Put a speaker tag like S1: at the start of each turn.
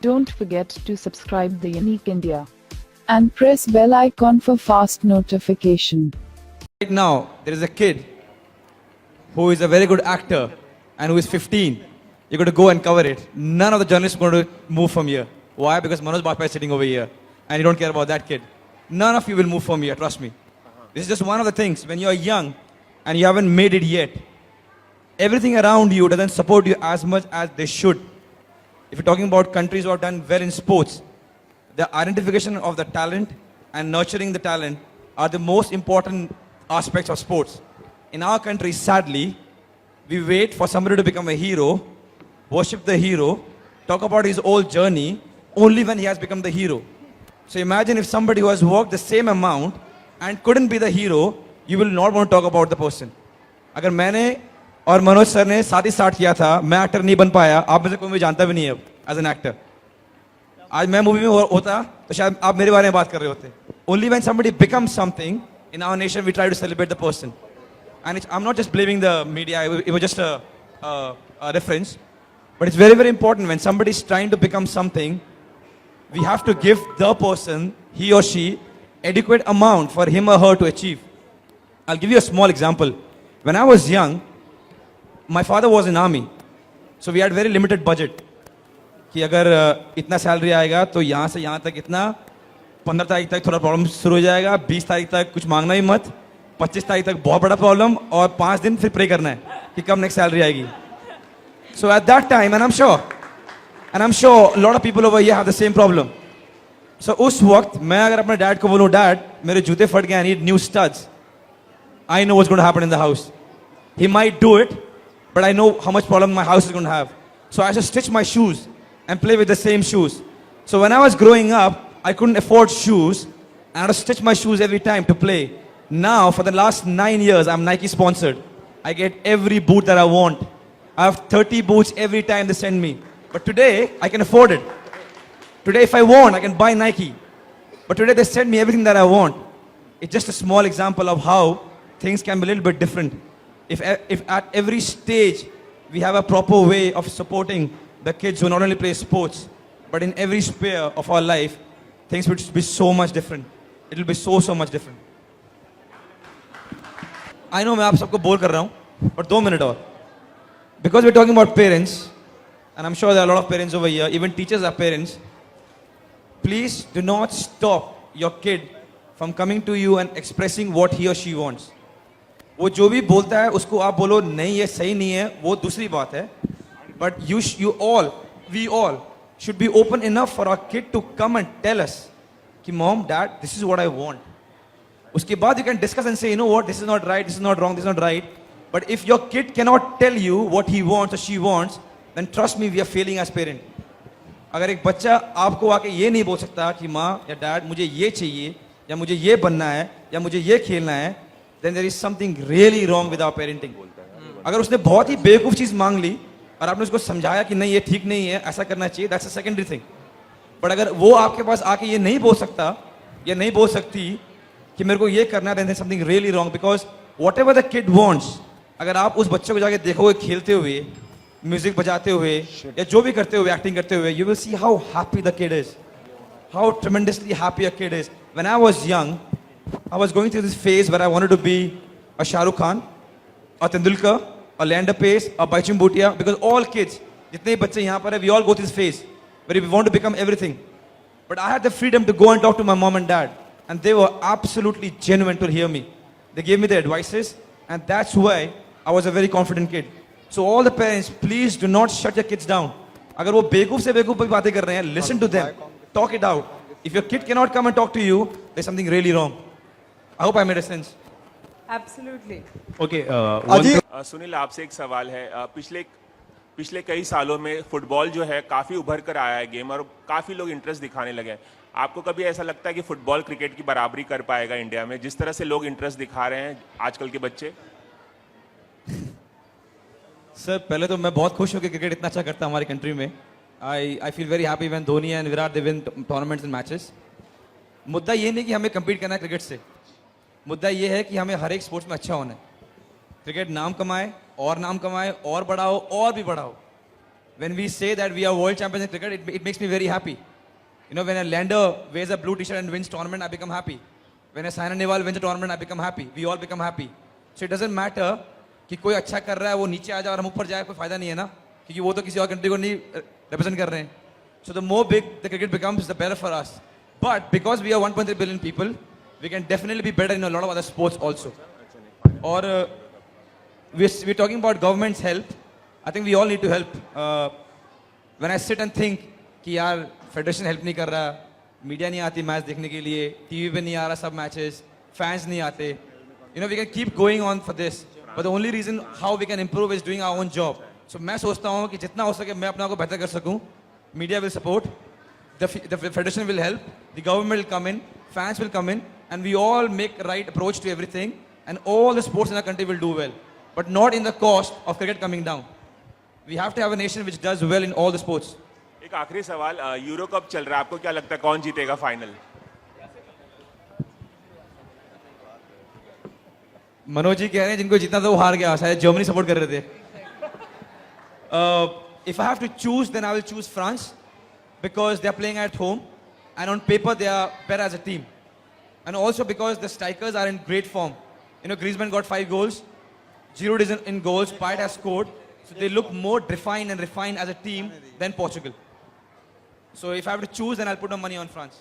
S1: Don't forget to subscribe the Unique India and press bell icon for fast notification.
S2: Right now, there is a kid who is a very good actor and who is 15. You're going to go and cover it. None of the journalists are going to move from here. Why? Because Manoj Bajpayee is sitting over here and you don't care about that kid. None of you will move from here, trust me. This is just one of the things. When you're young and you haven't made it yet, everything around you doesn't support you as much as they should. If you're talking about countries who have done well in sports, the identification of the talent and nurturing the talent are the most important aspects of sports. In our country, sadly, we wait for somebody to become a hero, worship the hero, talk about his whole journey only when he has become the hero. So imagine if somebody who has worked the same amount and couldn't be the hero, you will not want to talk about the person. अगर मैंने और Manoj sir ने साथ ही start किया था, मैं actor नहीं बन पाया, आप में से कोई मुझे जानता भी नहीं है एज एन एक्टर. आज मैं मूवी में होता तो शायद आप मेरे बारे में बात कर रहे होते. Only when somebody becomes something in our nation we try to celebrate the person. And I'm not just blaming the media, it was just a reference. But it's very, very important when somebody is trying to become something, we have to give the person, he or she, adequate amount for him or her to achieve. I'll give you a small example. When I was young, my father was in army. So we had very limited budget. कि अगर इतना salary आएगा तो यहाँ से यहाँ तक इतना, 15 तारीख तक थोड़ा प्रॉब्लम शुरू हो जाएगा, 20 तारीख तक कुछ मांगना ही मत, 25 तारीख तक बहुत बड़ा प्रॉब्लम और 5 दिन फिर प्रे करना है कि कब नेक्स्ट सैलरी आएगी. So at that time, and I'm sure a lot of people over here have the same problem. So उस वक्त मैं अगर अपने डैड को बोलूँ, डैड मेरे जूते फट गए, I need new studs, I know what's going to happen in the house. He might do it, but I know how much problem my house is going to have. So I just stitch my shoes and play with the same shoes. So when I was growing up, I couldn't afford shoes and I had to stitch my shoes every time to play. Now, for the last 9 years, I'm Nike sponsored. I get every boot that I want. I have 30 boots every time they send me. But today, I can afford it. Today, if I want, I can buy Nike. But today, they send me everything that I want. It's just a small example of how things can be a little bit different. If at every stage, we have a proper way of supporting the kids who not only play sports, but in every sphere of our life, things would be so much different. It will be so much different. I know मैं आप सबको bore कर रहा हूँ, but 2 minutes और. Because we're talking about parents, and I'm sure there are a lot of parents over here, even teachers are parents. Please do not stop your kid from coming to you and expressing what he or she wants. वो जो भी बोलता है उसको आप बोलो नहीं ये सही नहीं है, वो दूसरी बात है. But we all should be open enough for our kid to come and tell us कि mom, dad, this is what I want. उसके बाद you can discuss and say, you know what, this is not right, this is not wrong, this is not right. But if your kid cannot tell you what he wants or she wants, then trust me, we are failing as parent. अगर एक बच्चा आपको आके ये नहीं बोल सकता कि माँ या डैड मुझे ये चाहिए या मुझे ये बनना है या मुझे ये खेलना है, then there is something really wrong with our parenting. अगर उसने बहुत ही बेवकूफ चीज मांग ली और आपने उसको समझाया कि नहीं ये ठीक नहीं है, ऐसा करना चाहिए, that's a secondary thing. But अगर वो आपके पास आके ये नहीं बोल सकता या नहीं बोल सकती कि मेरे को ये करना है, then there's something really wrong. Because whatever the kid wants, अगर आप उस बच्चे को जाके देखोगे खेलते हुए, म्यूजिक बजाते हुए या जो भी करते हुए, एक्टिंग करते हुए, you will see how happy the kid is, how tremendously happy a kid is. When I was young, I was going through this phase where I wanted to be a Shah Rukh Khan, a Tendulkar, a Leander Pace, a Baichung Bhutia, because all kids, जितने बच्चे यहाँ पर हैं, we all go through this phase where we want to become everything. But I had the freedom to go and talk to my mom and dad, and they were absolutely genuine to hear me. They gave me their advices, and that's why I was a very confident kid. So all the parents, please do not shut your kids down. अगर वो बेवकूफ से बेवकूफ भी बातें कर रहे हैं, listen to them, talk it out. If your kid cannot come and talk to you, there's something really wrong. I hope I made a sense.
S3: Absolutely.
S4: Okay.
S5: Sunil आपसे एक सवाल है. पिछले कई सालों में फुटबॉल जो है काफ़ी उभर कर आया है गेम और काफ़ी लोग इंटरेस्ट दिखाने लगे हैं. आपको कभी ऐसा लगता है कि फुटबॉल क्रिकेट की बराबरी कर पाएगा इंडिया में, जिस तरह से लोग इंटरेस्ट दिखा रहे हैं आजकल के बच्चे?
S2: सर पहले तो मैं बहुत खुश हूँ कि क्रिकेट इतना अच्छा करता है हमारी कंट्री में. I feel very happy when Dhoni and Virat they win tournaments and matches. मुद्दा ये नहीं कि हमें कम्पीट करना है क्रिकेट से, मुद्दा ये है कि हमें हर एक स्पोर्ट्स में अच्छा होना है. क्रिकेट नाम कमाए और बढ़ाओ और भी बढ़ाओ. when we say that we are world champions in cricket, it makes me very happy. You know, when a lander wears a blue t-shirt and wins tournament, I become happy. When a Saina Nehwal wins a tournament, I become happy. We all become happy. So it doesn't matter कि कोई अच्छा कर रहा है वो नीचे आ जाए और हम ऊपर जाए, कोई फायदा नहीं है ना, क्योंकि वो तो किसी और कंट्री को नहीं represent कर रहे हैं. So the more big the cricket becomes, the better for us. But because we are 1.3 billion people, we can definitely be better in a lot of other sports also. Or we're talking about government's help. I think we all need to help. When I sit and think कि यार federation help नहीं कर रहा, media नहीं आती match देखने के लिए, टीवी पे नहीं आ रहा सब मैचेस, फैंस नहीं आते, you know, we can keep going on for this, but the only reason how we can improve is doing our own job. So मैं सोचता हूँ कि जितना हो सके मैं अपना को बेहतर कर सकूँ. Media will support, the federation will help, the government will come in, fans will come in, and we all make right approach to everything, and all the sports in our country will do well, but not in the cost of cricket coming down. We have to have a nation which does well in all the sports.
S5: एक आखिरी सवाल, euro cup चल रहा है, आपको क्या लगता है कौन जीतेगा फाइनल?
S2: मनोज जी कह रहे हैं जिनको जीतना था वो हार गया, शायद जर्मनी सपोर्ट कर रहे थे. If I have to choose, then I will choose France because they are playing at home and on paper they are better as a team, and also because the strikers are in great form. You know, Griezmann got 5 goals, Giroud is in goals, Payet has scored, so they look more refined as a team than Portugal. So if I have to choose, then I'll put my money on France.